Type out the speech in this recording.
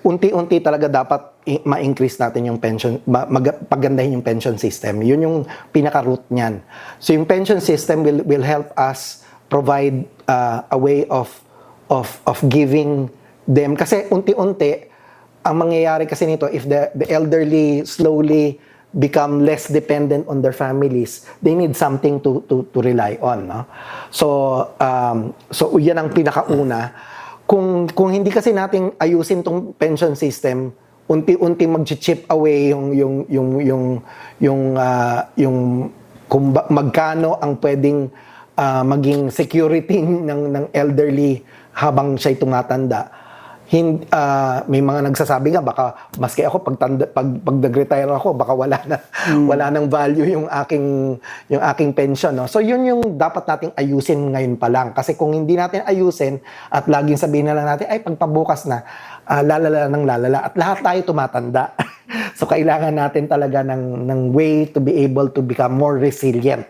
unti-unti talaga dapat ma-increase natin yung pension, pagandahin yung pension system. Yun yung pinaka-root niyan. So yung pension system will help us provide a way of giving them, kasi unti-unti ang mangyayari kasi nito, if the elderly slowly become less dependent on their families, they need something to rely on, no? So yan ang pinakauna. Kung hindi kasi nating ayusin tong pension system, unti-unti mag-chip away yung kung magkano ang pwedeng maging security ng elderly habang siya'y tumatanda. May mga nagsasabi nga, baka maski ako pag nag-retire ako, baka wala nang value yung aking pension, no? So yun yung dapat nating ayusin ngayon pa lang, kasi kung hindi natin ayusin at laging sabihin na lang natin ay pagpabukas na, lalala ng lalala, at lahat tayo tumatanda. So kailangan natin talaga ng way to be able to become more resilient.